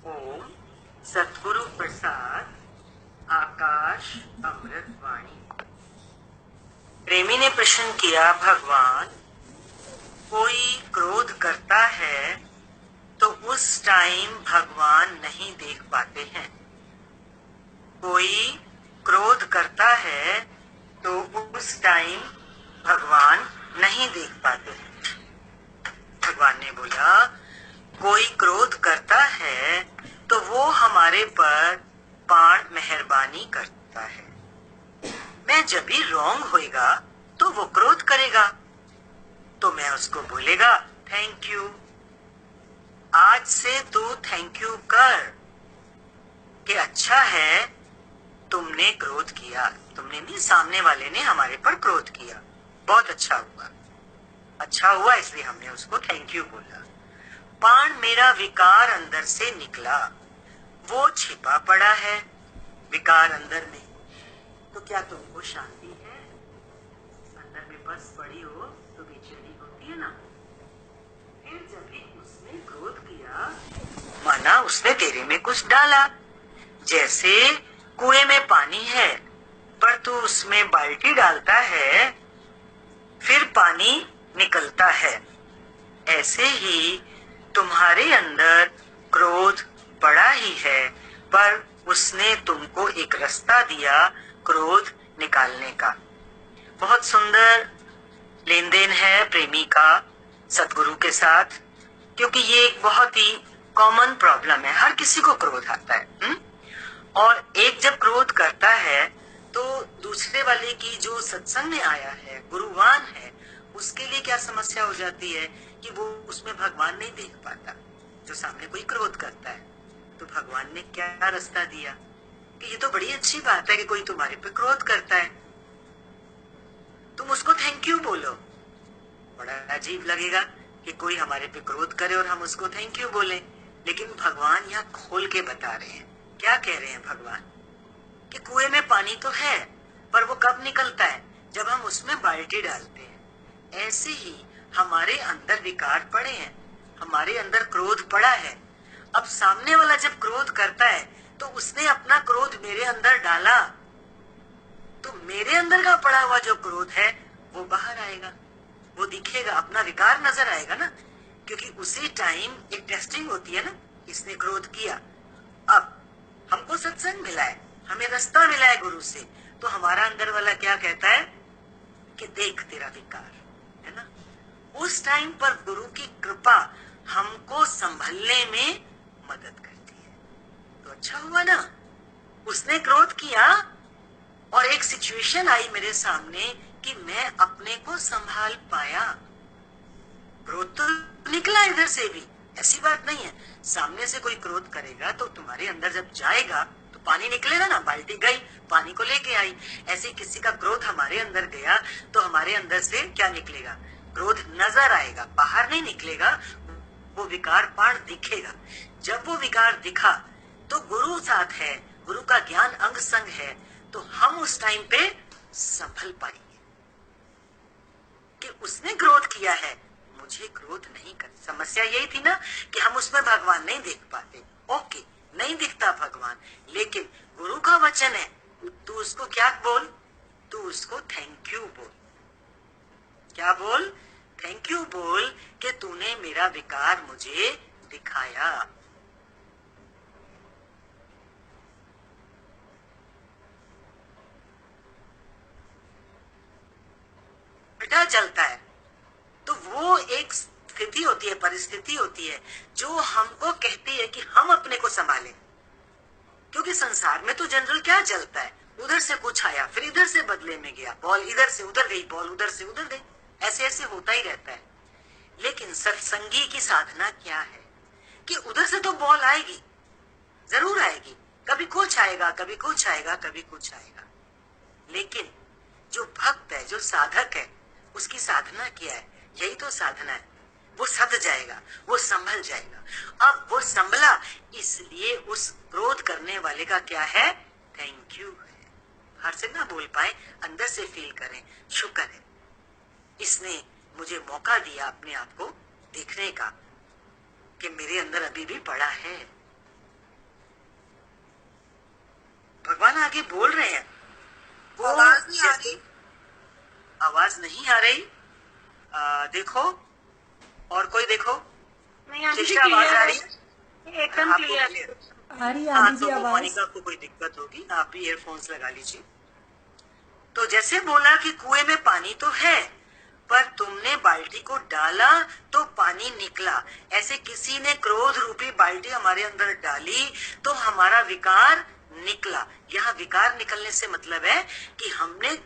ओम सतगुरु प्रसाद आकाश अमृत वाणी। प्रेमी ने प्रश्न किया, भगवान कोई क्रोध करता है तो उस टाइम भगवान नहीं देख पाते हैं। कोई क्रोध करता है तो उस टाइम भगवान नहीं देख पाते हैं। भगवान ने बोला, कोई क्रोध करता है तो वो हमारे पर पाण मेहरबानी करता है। मैं जब भी रॉन्ग होएगा तो वो क्रोध करेगा, तो मैं उसको बोलेगा थैंक यू। आज से तू थैंक यू कर कि अच्छा है तुमने क्रोध किया। तुमने नहीं, सामने वाले ने हमारे पर क्रोध किया, बहुत अच्छा हुआ। अच्छा हुआ इसलिए हमने उसको थैंक यू बोला। पाण मेरा विकार अंदर से निकला, वो छिपा पड़ा है विकार अंदर में। तो क्या तुमको शांति है? अंदर में बस पड़ी हो तो बेचैनी होती है ना। फिर जब भी उसने क्रोध किया, माना उसने तेरे में कुछ डाला। जैसे कुएं में पानी है पर तू उसमें बाल्टी डालता है, फिर पानी निकलता है। ऐसे ही तुम्हारे अंदर क्रोध पड़ा ही है, पर उसने तुमको एक रास्ता दिया क्रोध निकालने का। बहुत सुंदर लेन देन है प्रेमी का सतगुरु के साथ, क्योंकि ये एक बहुत ही कॉमन प्रॉब्लम है। हर किसी को क्रोध आता है और एक जब क्रोध करता है तो दूसरे वाले की जो सत्संग में आया है, गुरुवान है, उसके लिए क्या समस्या हो जाती है कि वो उसमें भगवान नहीं देख पाता। जो सामने कोई क्रोध करता है तो भगवान ने क्या रास्ता दिया कि ये तो बड़ी अच्छी बात है कि कोई तुम्हारे पे क्रोध करता है, तुम उसको थैंक यू बोलो। बड़ा अजीब लगेगा कि कोई हमारे पे क्रोध करे और हम उसको थैंक यू बोले, लेकिन भगवान यहाँ खोल के बता रहे हैं। क्या कह रहे हैं भगवान कि कुएं में पानी तो है, पर वो कब निकलता है? जब हम उसमें बाल्टी डालते हैं। ऐसे ही हमारे अंदर विकार पड़े हैं, हमारे अंदर क्रोध पड़ा है। अब सामने वाला जब क्रोध करता है तो उसने अपना क्रोध मेरे अंदर डाला, तो मेरे अंदर का पड़ा हुआ जो क्रोध है वो बाहर आएगा, वो दिखेगा, अपना विकार नजर आएगा ना। क्योंकि उसी टाइम एक टेस्टिंग होती है ना, इसने क्रोध किया, अब हमको सत्संग मिला है, हमें रास्ता मिला है गुरु से, तो हमारा अंदर वाला क्या कहता है कि देख तेरा विकार है ना। उस टाइम पर गुरु की कृपा हमको संभलने में मदद करती है। तो अच्छा हुआ ना, उसने क्रोध किया और एक सिचुएशन आई मेरे सामने कि मैं अपने को संभाल पाया। क्रोध तो निकला इधर से भी, ऐसी बात नहीं है। सामने से कोई क्रोध करेगा तो तुम्हारे अंदर जब जाएगा तो पानी निकलेगा ना। बाल्टी गई, पानी को लेके आई। ऐसे किसी का क्रोध हमारे अंदर गया तो हमारे अंदर से क्या निकलेगा? क्रोध नजर आएगा, बाहर नहीं निकलेगा। वो विकार पाण दिखेगा। जब वो विकार दिखा तो गुरु साथ है, गुरु का ज्ञान अंग संग है, तो हम उस टाइम पे संभल पाएंगे कि उसने क्रोध किया है, मुझे क्रोध नहीं कर। समस्या यही थी ना कि हम उसमें भगवान नहीं देख पाते। ओके, नहीं दिखता भगवान, लेकिन गुरु का वचन है, तू उसको क्या बोल? तू उसको थैंक यू बोल। क्या बोल? थैंक यू बोल कि तूने मेरा विकार मुझे दिखाया। बेटा चलता है तो वो एक स्थिति होती है, परिस्थिति होती है जो हमको कहती है कि हम अपने को संभालें। क्योंकि संसार में तो जनरल क्या चलता है, उधर से कुछ आया, फिर इधर से बदले में गया, बॉल इधर से उधर गई, बॉल उधर से उधर गई, ऐसे ऐसे होता ही रहता है। लेकिन सत्संगी की साधना क्या है कि उधर से तो बॉल आएगी, जरूर आएगी, कभी कुछ आएगा, कभी कुछ आएगा, कभी कुछ आएगा। लेकिन जो भक्त है, जो साधक है, उसकी साधना क्या है? यही तो साधना है। वो सध जाएगा, वो संभल जाएगा। अब वो संभला, इसलिए उस क्रोध करने वाले का क्या है? थैंक यू है। हर से ना बोल पाए, अंदर से फील करें, शुक्र है इसने मुझे मौका दिया अपने आप को देखने का कि मेरे अंदर अभी भी पड़ा है। भगवान आगे बोल रहे हैं, वो आवाज नहीं आ रही। आवाज नहीं आ रही। देखो, और कोई देखो। नहीं आंटी जी, जिसकी आवाज आ रही क्लियर एकदम आपको क्लियर। क्लियर? आ रही है हाँ, आंटी जी तो आवाज। मोनिका को कोई दिक्कत होगी, आप भी ईयरफोन्स लगा लीजिए। तो जैसे बोला कि कुएं में पानी तो है, पर तुमने बाल्टी को डाला तो पानी निकला। ऐसे किसी ने क्रोध रूपी बाल्टी हमारे अंदर डाली तो हमारा विकार निकला। यहाँ विकार निकलने से मतलब है कि हमने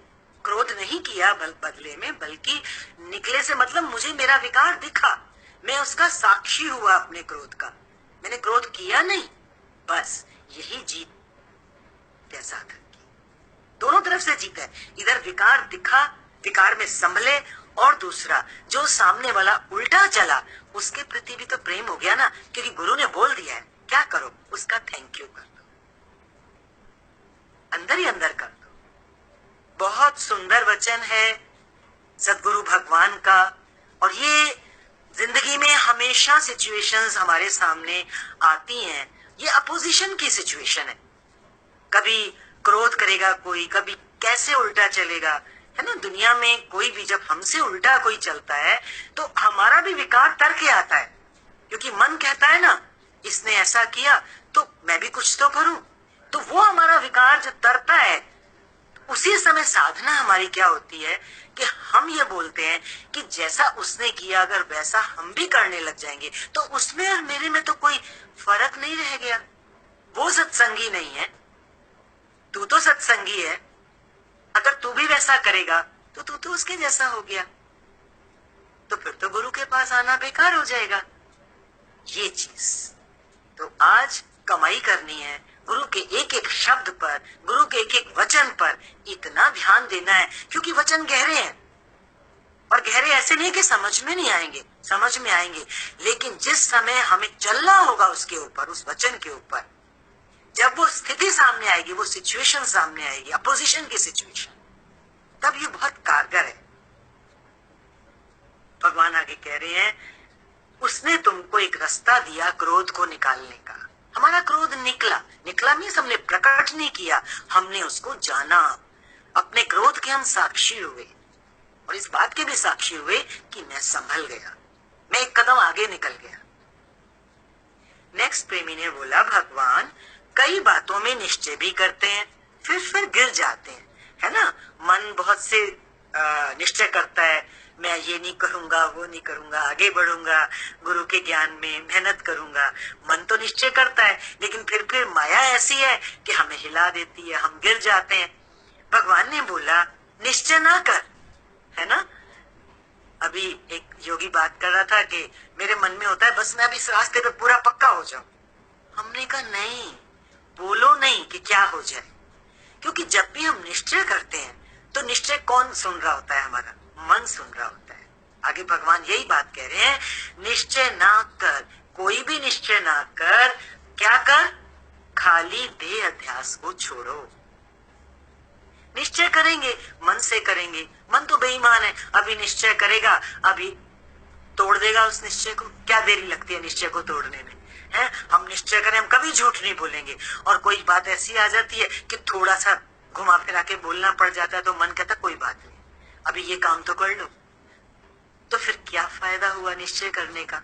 क्रोध नहीं किया बदले में, बल्कि निकले से मतलब मुझे मेरा विकार दिखा, मैं उसका साक्षी हुआ अपने क्रोध का, मैंने क्रोध किया नहीं। बस यही जीत है साधक की, दोनों तरफ से जीत है। इधर विकार दिखा, विकार में संभले, और दूसरा जो सामने वाला उल्टा चला उसके प्रति भी तो प्रेम हो गया ना, क्योंकि गुरु ने बोल दिया है। क्या करो, उसका थैंक यू कर दो, अंदर ही अंदर कर दो। बहुत सुंदर वचन है सदगुरु भगवान का, और ये जिंदगी में हमेशा सिचुएशंस हमारे सामने आती हैं। ये अपोजिशन की सिचुएशन है, कभी क्रोध करेगा कोई, कभी कैसे उल्टा चलेगा, है ना। दुनिया में कोई भी जब हमसे उल्टा कोई चलता है तो हमारा भी विकार तर के आता है, क्योंकि मन कहता है ना, इसने ऐसा किया तो मैं भी कुछ तो करूं। तो वो हमारा विकार जो तरता है, उसी समय साधना हमारी क्या होती है कि हम ये बोलते हैं कि जैसा उसने किया अगर वैसा हम भी करने लग जाएंगे तो उसमें और मेरे में तो कोई फर्क नहीं रह गया। वो सत्संगी नहीं है, तू तो सत्संगी है। अगर तू भी वैसा करेगा तो तू तो उसके जैसा हो गया, तो फिर तो गुरु के पास आना बेकार हो जाएगा। ये चीज तो आज कमाई करनी है, गुरु के एक एक शब्द पर, गुरु के एक एक वचन पर इतना ध्यान देना है, क्योंकि वचन गहरे हैं। और गहरे ऐसे नहीं कि समझ में नहीं आएंगे, समझ में आएंगे, लेकिन जिस समय हमें चलना होगा उसके ऊपर, उस वचन के ऊपर, जब वो स्थिति सामने आएगी, वो सिचुएशन सामने आएगी, अपोजिशन की सिचुएशन, तब ये बहुत कारगर है। भगवान आगे कह रहे हैं, उसने तुमको एक रास्ता दिया क्रोध को निकालने का। हमारा क्रोध निकला, निकला मीन्स हमने प्रकट नहीं किया, हमने उसको जाना। अपने क्रोध के हम साक्षी हुए, और इस बात के भी साक्षी हुए कि मैं संभल गया, मैं एक कदम आगे निकल गया। नेक्स्ट प्रेमी ने बोला, भगवान कई बातों में निश्चय भी करते हैं, फिर गिर जाते हैं, है ना। मन बहुत से निश्चय करता है, मैं ये नहीं करूंगा, वो नहीं करूंगा, आगे बढ़ूंगा, गुरु के ज्ञान में मेहनत करूंगा। मन तो निश्चय करता है, लेकिन फिर माया ऐसी है कि हमें हिला देती है, हम गिर जाते हैं। भगवान ने बोला, निश्चय ना कर, है ना। अभी एक योगी बात कर रहा था कि मेरे मन में होता है बस मैं अभी इस रास्ते पे पूरा पक्का हो जाऊं। हमने कहा नहीं, बोलो नहीं कि क्या हो जाए, क्योंकि जब भी हम निश्चय करते हैं तो निश्चय कौन सुन रहा होता है, हमारा मन सुन रहा होता है। आगे भगवान यही बात कह रहे हैं, निश्चय ना कर, कोई भी निश्चय ना कर। क्या कर, खाली देह अध्यास को छोड़ो। निश्चय करेंगे मन से करेंगे, मन तो बेईमान है, अभी निश्चय करेगा, अभी तोड़ देगा उस निश्चय को। क्या देरी लगती है निश्चय को तोड़ने में, है। हम निश्चय करें, हम कभी झूठ नहीं बोलेंगे, और कोई बात ऐसी आ जाती है कि थोड़ा सा घुमा फिरा के बोलना पड़ जाता है तो मन कहता कोई बात नहीं, अभी ये काम तो कर लो। तो फिर क्या फायदा हुआ निश्चय करने का।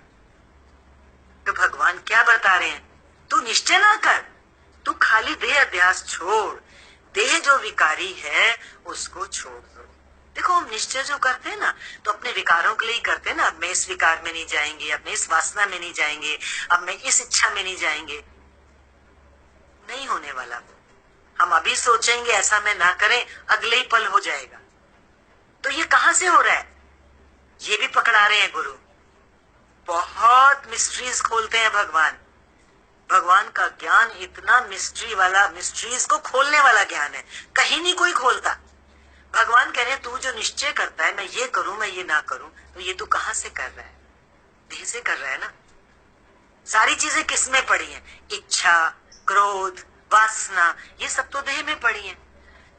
तो भगवान क्या बता रहे हैं, तू निश्चय ना कर, तू खाली देह अध्यास छोड़, देह जो विकारी है उसको छोड़ दो। देखो हम निश्चय जो करते हैं ना, तो अपने विकारों के लिए ही करते हैं ना। अब मैं इस विकार में नहीं जाएंगे, अब मैं इस वासना में नहीं जाएंगे, अब मैं इस इच्छा में नहीं जाएंगे, नहीं होने वाला। हम अभी सोचेंगे ऐसा मैं ना करें, अगले ही पल हो जाएगा। तो ये कहां से हो रहा है, ये भी पकड़ा रहे हैं गुरु। बहुत मिस्ट्रीज खोलते हैं भगवान। भगवान का ज्ञान इतना मिस्ट्री वाला, मिस्ट्रीज को खोलने वाला ज्ञान है, कहीं नहीं कोई खोलता। भगवान कह रहे हैं, तू जो निश्चय करता है मैं ये करूं मैं ये ना करूं, तो ये तू कहां से कर रहा है, देह से कर रहा है ना। सारी चीजें किस में पड़ी हैं, इच्छा, क्रोध, वासना, ये सब तो देह में पड़ी हैं।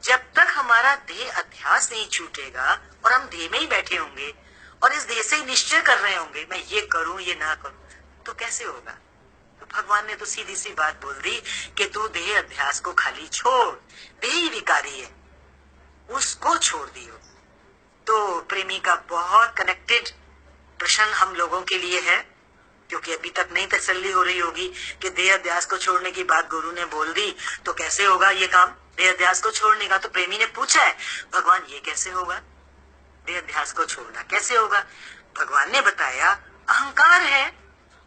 जब तक हमारा देह अध्यास नहीं छूटेगा और हम देह में ही बैठे होंगे और इस देह से ही निश्चय कर रहे होंगे मैं ये करूं ये ना करूं, तो कैसे होगा। तो भगवान ने तो सीधी सी बात बोल दी कि तू देह अध्यास को खाली छोड़, देह ही विकारी है, उसको छोड़ दियो। तो प्रेमी का बहुत कनेक्टेड प्रश्न हम लोगों के लिए है, क्योंकि अभी तक नहीं तसल्ली हो रही होगी कि देह अध्यास को छोड़ने की बात गुरु ने बोल दी तो कैसे होगा ये काम, देह अध्यास को छोड़ने का। तो प्रेमी ने पूछा है भगवान ये कैसे होगा, देह अध्यास को छोड़ना कैसे होगा। भगवान ने बताया अहंकार है,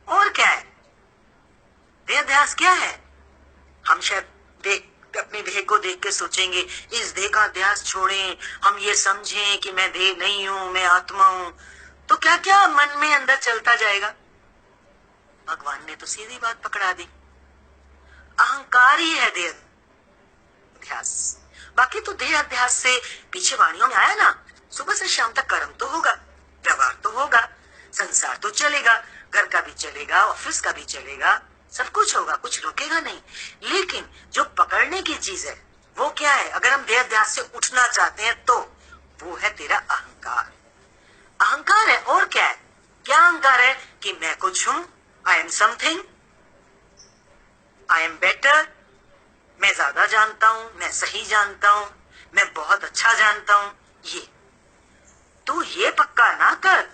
और क्या है, देह अध्यास क्या है। हम शायद अपने देह को देख के सोचेंगे इस देह का अध्यास छोड़ें, हम ये समझें कि मैं देह नहीं हूं, मैं आत्मा हूं, तो क्या क्या मन में अंदर चलता जाएगा। भगवान ने तो सीधी बात पकड़ा दी, अहंकार ही है देह अध्यास। बाकी तो देह अध्यास से पीछे वाणियों में आया ना, सुबह से शाम तक कर्म तो होगा, व्यवहार तो होगा, संसार तो चलेगा, घर का भी चलेगा, ऑफिस का भी चलेगा, सब कुछ होगा, कुछ रुकेगा नहीं। लेकिन जो पकड़ने की चीज है वो क्या है, अगर हम देह अध्यास से उठना चाहते हैं तो वो है तेरा अहंकार। अहंकार है, और क्या है, क्या अहंकार है कि मैं कुछ हूं, I am something, I am better, मैं ज्यादा जानता हूं, मैं सही जानता हूं, मैं बहुत अच्छा जानता हूं। ये तू ये पक्का ना कर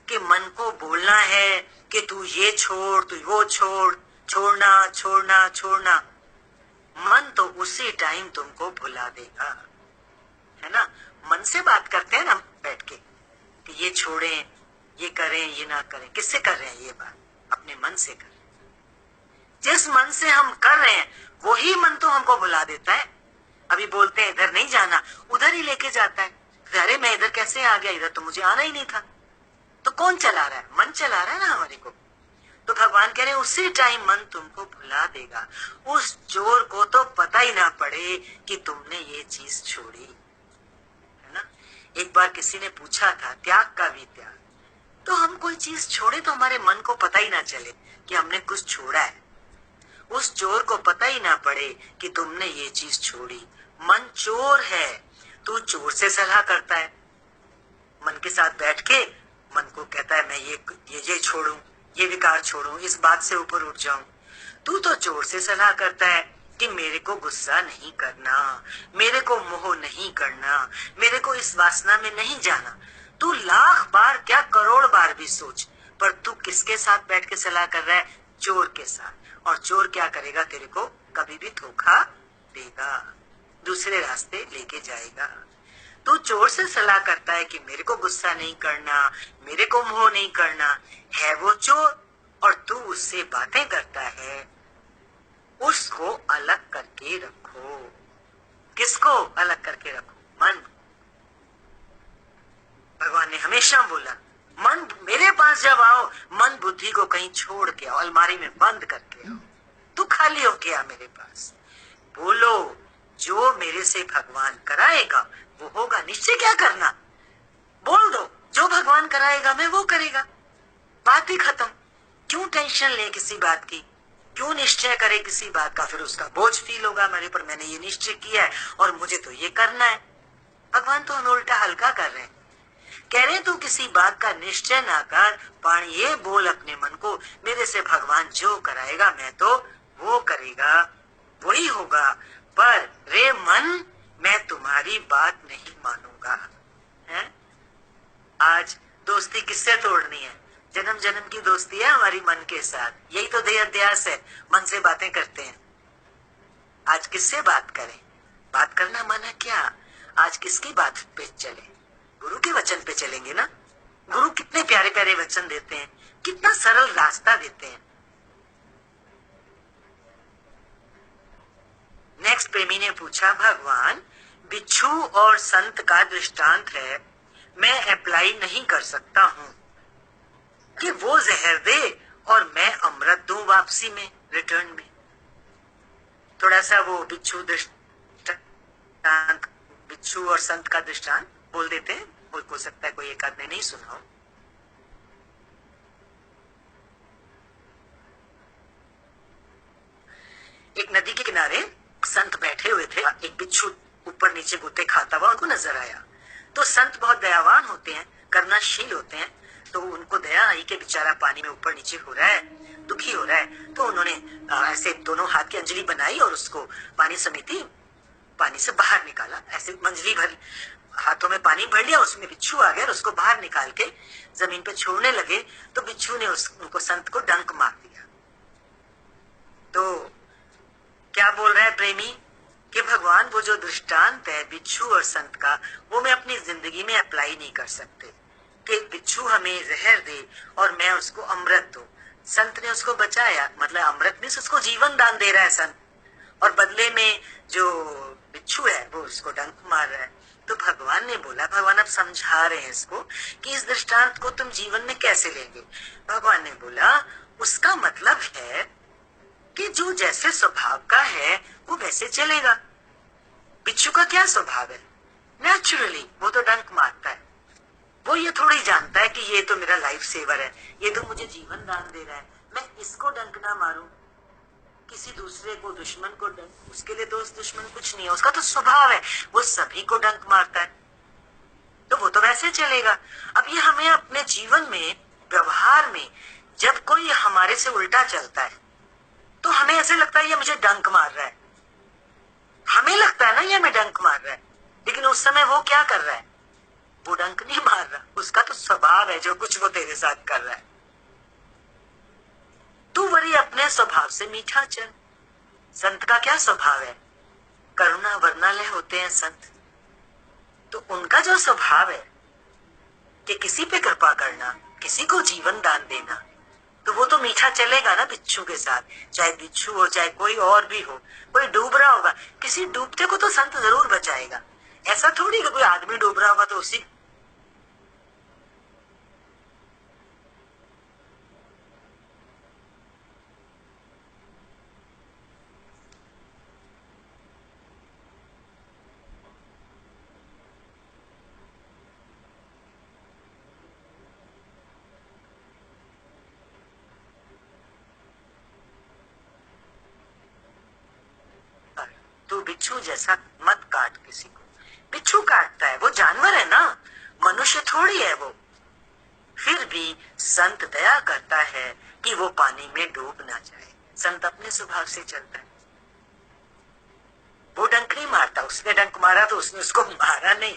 कि मन को बोलना है कि तू ये छोड़, तू वो छोड़, छोड़ना छोड़ना छोड़ना। मन तो उसी टाइम तुमको भुला देगा, है ना। मन से बात करते हैं ना बैठ के कि ये छोड़ें, ये करें, ये ना करें। किससे कर रहे हैं ये बात, अपने मन से कर। जिस मन से हम कर रहे हैं वही मन तो हमको भुला देता है। अभी बोलते हैं इधर नहीं जाना, उधर ही लेके जाता है। अरे मैं इधर कैसे आ गया, इधर तो मुझे आना ही नहीं था। तो कौन चला रहा है, मन चला रहा है ना हमारे को। तो भगवान कह रहे हैं उसी टाइम मन तुमको भुला देगा। उस चोर को तो पता ही ना पड़े कि तुमने ये चीज छोड़ी, है ना। एक बार किसी ने पूछा था त्याग का भी त्याग, तो हम कोई चीज छोड़े तो हमारे मन को पता ही ना चले कि हमने कुछ छोड़ा है। उस चोर को पता ही ना पड़े कि तुमने ये चीज छोड़ी। मन चोर है, तू चोर से सलाह करता है। मन के साथ बैठ के मन को कहता है मैं ये छोड़ूं, ये विकार छोड़ूं, इस बात से ऊपर उठ जाऊं। तू तो चोर से सलाह करता है कि मेरे को गुस्सा नहीं करना, मेरे को मोह नहीं करना, मेरे को इस वासना में नहीं जाना। तू लाख बार क्या करोड़ बार भी सोच, पर तू किसके साथ बैठ के सलाह कर रहा है, चोर के साथ। और चोर क्या करेगा, तेरे को कभी भी धोखा देगा, दूसरे रास्ते लेके जाएगा। तू चोर से सलाह करता है कि मेरे को गुस्सा नहीं करना, मेरे को मोह नहीं करना, है वो चोर, और तू उससे बातें करता है। उसको अलग करके रखो। किसको अलग करके रखो, मन। भगवान ने हमेशा बोला मन मेरे पास जब आओ, मन बुद्धि को कहीं छोड़ के आओ, अलमारी में बंद करके आओ। तू खाली होके आ मेरे पास, बोलो जो मेरे से भगवान कराएगा वो होगा। निश्चय क्या करना, बोल दो जो भगवान कराएगा मैं वो करेगा, बात ही खत्म। क्यों टेंशन ले किसी बात की, क्यों निश्चय करे किसी बात का, फिर उसका बोझ फील होगा मेरे पर, मैंने ये निश्चय किया है और मुझे तो ये करना है। भगवान तो हमें उल्टा हल्का कर रहे हैं, कह रहे तू किसी बात का निश्चय ना कर, पण ये बोल अपने मन को मेरे से भगवान जो कराएगा मैं तो वो करेगा, वही होगा। पर रे मन मैं तुम्हारी बात नहीं मानूंगा, है। आज दोस्ती किससे तोड़नी है, जन्म जन्म की दोस्ती है हमारी मन के साथ। यही तो देह अध्यास है, मन से बातें करते हैं। आज किससे बात करें, बात करना माना क्या, आज किसकी बात पे चले, गुरु के वचन पे चलेंगे ना। गुरु कितने प्यारे प्यारे वचन देते हैं, कितना सरल रास्ता देते हैं। नेक्स्ट प्रेमी ने पूछा भगवान बिच्छू और संत का दृष्टांत है, मैं अप्लाई नहीं कर सकता हूँ कि वो जहर दे और मैं अमृत दूं वापसी में, रिटर्न में। थोड़ा सा वो बिच्छू दृष्टांत, बिच्छू और संत का दृष्टांत बोल देते हैं, हो सकता है कोई एक आदमी नहीं सुना हो। एक नदी के किनारे संत बैठे हुए थे, एक बिच्छू ऊपर नीचे गोते खाता हुआ उनको नजर आया। तो संत बहुत दयावान होते हैं, करुणाशील होते हैं, तो उनको दया आई कि बेचारा पानी में ऊपर नीचे हो रहा है, दुखी हो रहा है। तो उन्होंने ऐसे दोनों हाथ की अंजलि बनाई और उसको पानी समेती, पानी से बाहर निकाला, ऐसे मंजली भर हाथों में पानी भर लिया, उसमें बिच्छू आ गया और उसको बाहर निकाल के जमीन पे छोड़ने लगे तो बिच्छू ने उनको संत को डंक मार दिया। तो क्या बोल रहा है प्रेमी कि भगवान वो जो दृष्टांत है बिच्छू और संत का, वो मैं अपनी जिंदगी में अप्लाई नहीं कर सकते कि बिच्छू हमें जहर दे और मैं उसको अमृत दूं। संत ने उसको बचाया, मतलब अमृत में उसको जीवन दान दे रहा है संत, और बदले में जो बिच्छू है वो उसको डंक मार रहा है। तो भगवान ने बोला, भगवान अब समझा रहे हैं इसको कि इस दृष्टांत को तुम जीवन में कैसे लेंगे। भगवान ने बोला उसका मतलब है कि जो जैसे स्वभाव का है वो वैसे चलेगा। बिच्छू का क्या स्वभाव है, नेचुरली वो तो डंक मारता है। वो ये थोड़ी जानता है कि ये तो मेरा लाइफ सेवर है, ये तो मुझे जीवन दान दे रहा है, मैं इसको डंक ना मारूं, किसी दूसरे को, दुश्मन को डंक, उसके लिए तो उस दुश्मन कुछ नहीं है, उसका तो स्वभाव है, वो सभी को डंक मारता है, तो वो तो वैसे चलेगा। अब ये हमें अपने जीवन में, व्यवहार में, जब कोई हमारे से उल्टा चलता है तो हमें ऐसे लगता है ये मुझे डंक मार रहा है, हमें लगता है ना ये हमें डंक मार रहा है, लेकिन उस समय वो क्या कर रहा है, वो डंक नहीं मार रहा, उसका तो स्वभाव है जो कुछ वो तेरे साथ कर रहा है। तू वरी अपने स्वभाव से मीठा चल। संत का क्या स्वभाव है, करुणा वर्णालय होते हैं संत, तो उनका जो स्वभाव है कि किसी पे कृपा करना, किसी को जीवन दान देना, तो वो तो मीठा चलेगा ना बिच्छू के साथ। चाहे बिच्छू हो चाहे कोई और भी हो, कोई डूब रहा होगा, किसी डूबते को तो संत जरूर बचाएगा। ऐसा थोड़ी कि कोई आदमी डूब रहा होगा तो उसी तो बिच्छू जैसा मत काट किसी को। बिच्छू काटता है, वो जानवर है ना, मनुष्य थोड़ी है वो। फिर भी संत दया करता है कि वो पानी में डूब ना जाए। संत अपने स्वभाव से चलता है, वो डंक नहीं मारता, उसने डंक मारा तो उसने उसको मारा नहीं,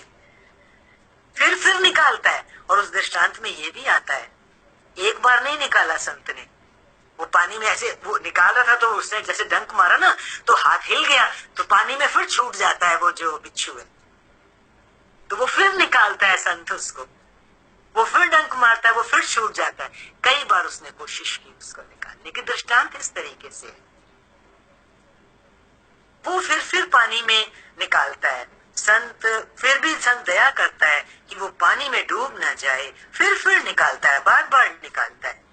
फिर निकालता है। और उस दृष्टांत में ये भी आता है, एक बार नहीं निकाला संत ने, वो पानी में ऐसे वो निकाल रहा था तो उसने जैसे डंक मारा ना तो हाथ हिल गया, तो पानी में फिर छूट जाता है वो जो बिच्छू है, तो वो फिर निकालता है संत उसको, वो फिर डंक मारता है, वो फिर छूट जाता है। कई बार उसने कोशिश की उसको निकालने की। दृष्टांत इस तरीके से है, वो फिर पानी में निकालता है। संत फिर भी संत दया करता है कि वो पानी में डूब ना जाए, फिर निकालता है, बार बार निकालता है।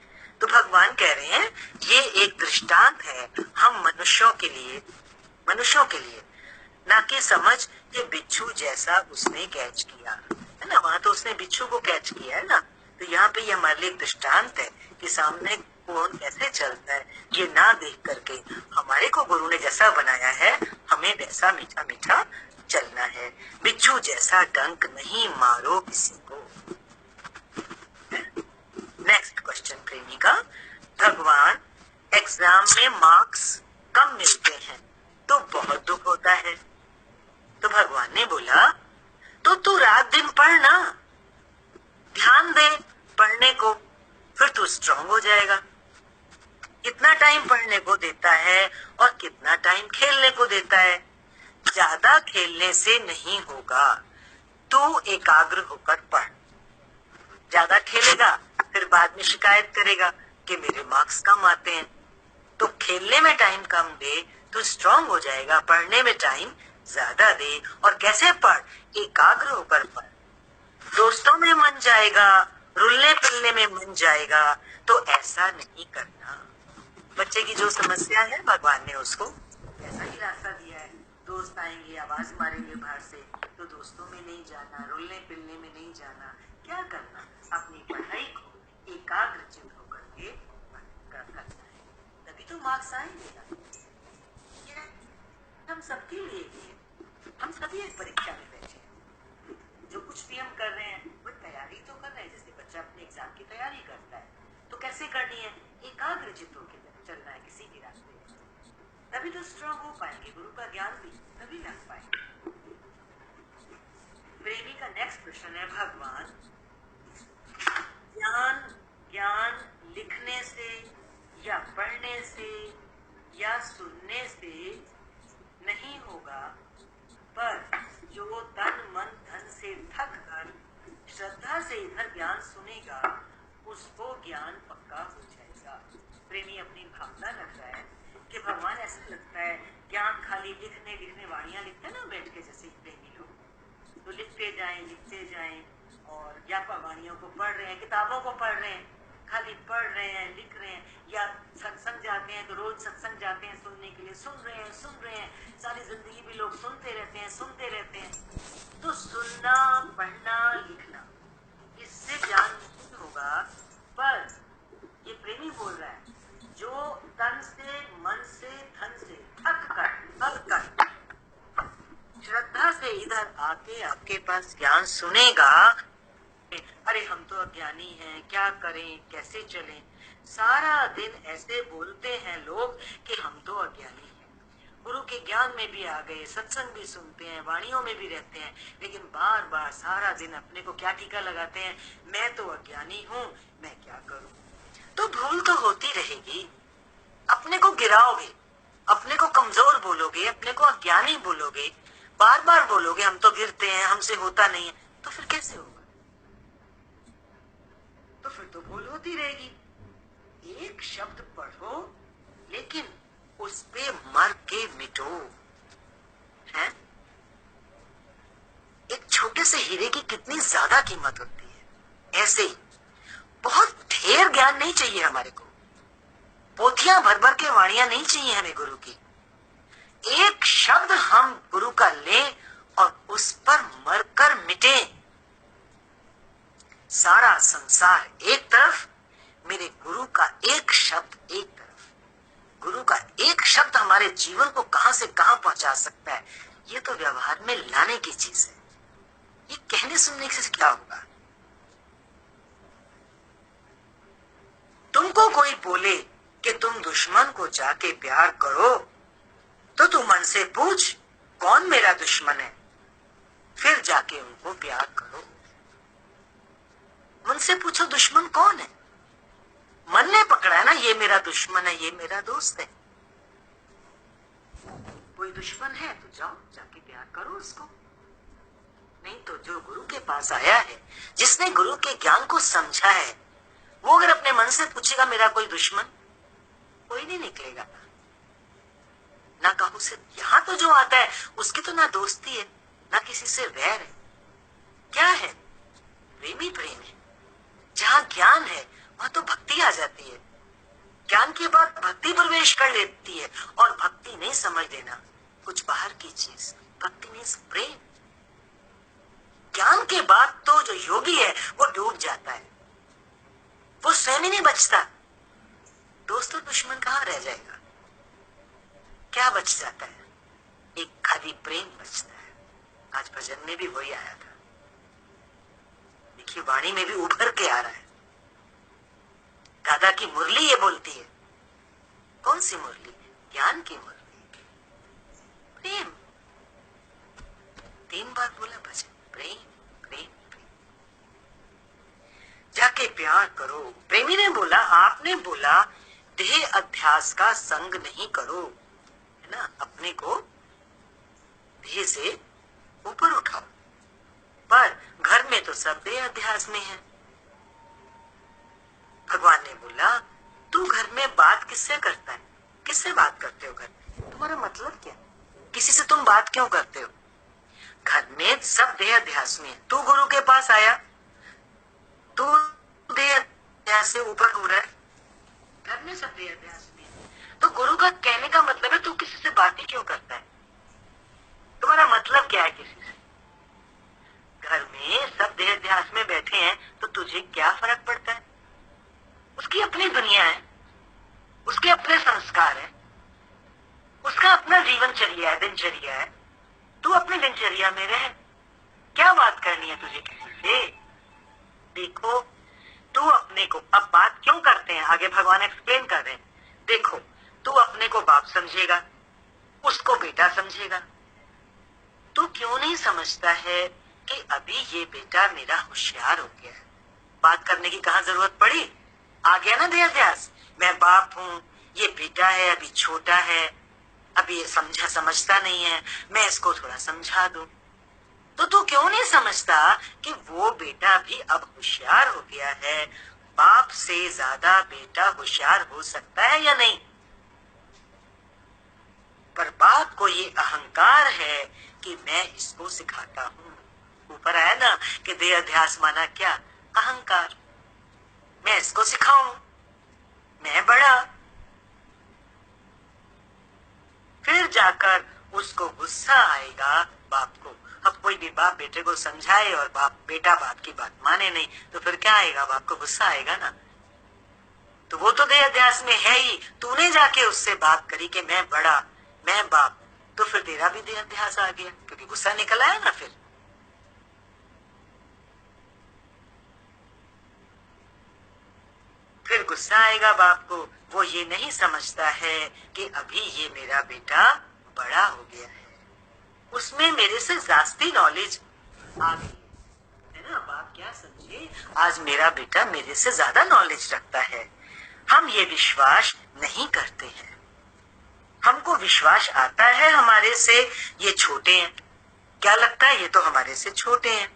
तो भगवान कह रहे हैं ये एक दृष्टांत है हम मनुष्यों के लिए, ना कि समझ ये बिच्छू जैसा उसने कैच किया है ना, वहां तो उसने बिच्छू को कैच किया है ना, तो यहाँ पे ये हमारे लिए एक दृष्टांत है कि सामने कौन कैसे चलता है, ये ना देख करके हमारे को गुरु ने जैसा बनाया है हमें वैसा मीठा मीठा चलना है। बिच्छू जैसा डंक नहीं मारो किसी को। नेक्स्ट क्वेश्चन प्रेमी का, भगवान एग्जाम में मार्क्स कम मिलते हैं तो बहुत दुख होता है। तो भगवान ने बोला तो तू रात दिन पढ़ना, ध्यान दे पढ़ने को, फिर तू स्ट्रांग हो जाएगा। कितना टाइम पढ़ने को देता है और कितना टाइम खेलने को देता है। ज्यादा खेलने से नहीं होगा, तू एकाग्र होकर पढ़। ज्यादा खेलेगा फिर बाद में शिकायत करेगा कि मेरे मार्क्स कम आते हैं। तो खेलने में टाइम कम दे तो स्ट्रांग हो जाएगा, पढ़ने में टाइम ज्यादा दे। और कैसे पढ़, एकाग्र होकर पढ़। दोस्तों में मन जाएगा, रुलने पिलने में मन जाएगा, तो ऐसा नहीं करना। बच्चे की जो समस्या है भगवान ने उसको ऐसा ही रास्ता दिया है, दोस्त आएंगे आवाज मारेंगे बाहर से, तो दोस्तों में नहीं जाना, रुलने पिलने में नहीं जाना। क्या करना, अपनी पढ़ाई को एकाग्रचित होकर के करना है, तभी तो मार्क्स आएंगे ना। ये हम सबके लिए भी है, हम सभी एक परीक्षा में बैठे हैं। जो कुछ भी हम कर रहे हैं वो तैयारी तो कर रहे हैं, जैसे बच्चा अपने एग्जाम की तैयारी करता है तो कैसे करनी है? एकाग्र चित्त होकर चलना है किसी भी रास्ते में, तभी तो स्ट्रांग हो पाएंगे, गुरु का ज्ञान भी तभी लग पाएंगे। प्रेमी का नेक्स्ट प्रश्न है, भगवान ज्ञान लिखने से या पढ़ने से या सुनने से नहीं होगा, पर जो तन मन धन से थक कर श्रद्धा से इधर ज्ञान सुनेगा उसको ज्ञान पक्का हो जाएगा। प्रेमी अपनी भावना रख रहा है कि भगवान ऐसा लगता है ज्ञान खाली लिखने वाणियां लिखते हैं ना बैठ के, जैसे प्रेमी लोग तो लिखते जाएं और या वाणियों को पढ़ रहे हैं, किताबों को पढ़ रहे हैं, खाली पढ़ रहे हैं, लिख रहे हैं, या सत्संग जाते हैं तो रोज सत्संग जाते हैं सुनने के लिए, सुन रहे हैं, सारी जिंदगी भी लोग सुनते रहते हैं। तो सुनना, पढ़ना, लिखना, इससे ज्ञान नहीं होगा, पर ये प्रेमी बोल रहा है जो तन से, मन से, धन से थक कर श्रद्धा से इधर आके आपके पास ज्ञान सुनेगा। अरे हम तो अज्ञानी हैं, क्या करें, कैसे चलें? सारा दिन ऐसे बोलते हैं लोग कि हम तो अज्ञानी हैं, गुरु के ज्ञान में भी आ गए, सत्संग भी सुनते हैं, वाणियों में भी रहते हैं, लेकिन बार बार सारा दिन अपने को क्या टीका लगाते हैं, मैं तो अज्ञानी हूँ, मैं क्या करूँ? तो भूल तो होती रहेगी, अपने को गिराओगे, अपने को कमजोर बोलोगे, अपने को अज्ञानी बोलोगे, बार बार बोलोगे हम तो गिरते हैं, हमसे होता नहीं है, तो फिर कैसे होगा? तो फिर तो भूल होती रहेगी। एक शब्द पढ़ो लेकिन उस पे मर के मिटो, है? एक छोटे से हीरे की कितनी ज्यादा कीमत होती है। ऐसे ही बहुत ढेर ज्ञान नहीं चाहिए हमारे को, पोथियां भर भर के वाणियां नहीं चाहिए हमें गुरु की। एक शब्द हम गुरु का लें और उस पर मरकर मिटे। सारा संसार एक तरफ, मेरे गुरु का एक शब्द एक तरफ। गुरु का एक शब्द हमारे जीवन को कहां से कहां पहुंचा सकता है, ये तो व्यवहार में लाने की चीज है। ये कहने सुनने से क्या होगा? तुमको कोई बोले कि तुम दुश्मन को जाके प्यार करो, तो तू मन से पूछ कौन मेरा दुश्मन है, फिर जाके उनको प्यार करो। मन से पूछो दुश्मन कौन है। मन ने पकड़ा है ना, ये मेरा दुश्मन है, ये मेरा दोस्त है। कोई दुश्मन है तो जाओ जाके प्यार करो उसको। नहीं तो जो गुरु के पास आया है, जिसने गुरु के ज्ञान को समझा है, वो अगर अपने मन से पूछेगा मेरा कोई दुश्मन, कोई नहीं निकलेगा ना। कहूं से यहां तो जो आता है उसकी तो ना दोस्ती है ना किसी से वैर है। क्या है? प्रेमी प्रेम है। जहां ज्ञान है वहां तो भक्ति आ जाती है। ज्ञान के बाद भक्ति प्रवेश कर लेती है, और भक्ति नहीं समझ लेना कुछ बाहर की चीज। भक्ति मीन्स प्रेम। ज्ञान के बाद तो जो योगी है वो डूब जाता है, वो स्वयं ही नहीं बचता। दोस्त और दुश्मन कहां रह जाएगा? क्या बच जाता है? एक खाली प्रेम बचता है। आज भजन में भी वही आया था। देखिए वाणी में भी उभर के आ रहा है। दादा की मुरली ये बोलती है। कौन सी मुरली? ज्ञान की मुरली, प्रेम। 3 बार बोला भजन, प्रेम प्रेम प्रेम। जाके प्यार करो। प्रेमी ने बोला, आपने बोला देह अध्यास का संग नहीं करो, है ना? अपने को देह से ऊपर उठाओ, पर घर में तो सब देह अध्यास में है। भगवान ने बोला तू घर में बात किससे करता है? किससे बात करते हो घर में? तुम्हारा मतलब क्या? किसी से तुम बात क्यों करते हो? घर में सब देह अध्यास में है। तू गुरु के पास आया, तू देह अध्यास से ऊपर हो रहा है। घर में सब देह अध्यास में है, तो गुरु का कहने का मतलब है तू किसी से बातें क्यों करता है? तुम्हारा मतलब क्या है किसी से? घर में सब देह अध्यास में बैठे हैं तो तुझे क्या फर्क पड़ता है? उसकी अपनी दुनिया है, उसके अपने संस्कार है, उसका अपना जीवनचर्या है, दिनचर्या है। तू अपनी दिनचर्या में रह। क्या बात करनी है तुझे किसी से? देखो तू अपने को, अब बात क्यों करते हैं आगे भगवान एक्सप्लेन कर रहे हैं, देखो तू अपने को बाप समझेगा, उसको बेटा समझेगा। तू क्यों नहीं समझता है कि अभी ये बेटा मेरा होशियार हो गया है। बात करने की कहाँ जरूरत पड़ी, आ गया ना देहाध्यास। मैं बाप हूँ, ये बेटा है, अभी छोटा है, अभी ये समझता नहीं है, मैं इसको थोड़ा समझा दूं। तो तू क्यों नहीं समझता कि वो बेटा भी अब होशियार हो गया है, बाप से ज्यादा बेटा होशियार हो सकता है या नहीं। पर बाप को ये अहंकार है कि मैं इसको सिखाता हूँ। ऊपर आया ना कि देह अध्यास माना क्या, अहंकार। मैं इसको सिखाऊं, मैं बड़ा। फिर जाकर उसको गुस्सा आएगा बाप को। अब कोई भी बाप बेटे को समझाए और बेटा बाप की बात माने नहीं, तो फिर क्या आएगा, बाप को गुस्सा आएगा ना। तो वो तो देह अध्यास में है ही। तूने जाके उससे बात करी कि मैं बड़ा, मैं बाप, तो फिर तेरा भी देह अध्यास आ गया, क्योंकि गुस्सा निकल आया ना। फिर गुस्सा आएगा बाप को। वो ये नहीं समझता है कि अभी ये मेरा बेटा बड़ा हो गया है, उसमें मेरे से जास्ती नॉलेज आ गई है ना। बाप क्या समझे, आज मेरा बेटा मेरे से ज्यादा नॉलेज रखता है। हम ये विश्वास नहीं करते हैं। हमको विश्वास आता है हमारे से ये छोटे हैं, क्या लगता है ये तो हमारे से छोटे हैं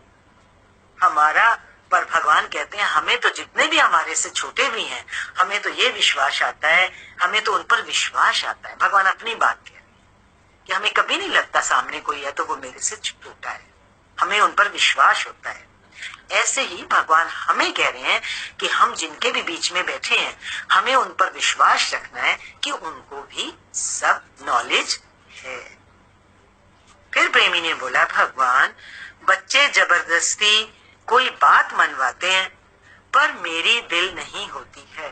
हमारा। पर भगवान कहते हैं हमें तो जितने भी हमारे से छोटे भी हैं, हमें तो ये विश्वास आता है, हमें तो उन पर विश्वास आता है। भगवान अपनी बात कह रहे हैं कि हमें कभी नहीं लगता सामने कोई है तो वो मेरे से छोटा है, हमें उन पर विश्वास होता है। ऐसे ही भगवान हमें कह रहे हैं कि हम जिनके भी बीच में बैठे हैं, हमें उन पर विश्वास रखना है कि उनको भी सब नॉलेज है। फिर प्रेमी ने बोला, भगवान बच्चे जबरदस्ती कोई बात मनवाते हैं पर मेरी दिल नहीं होती है।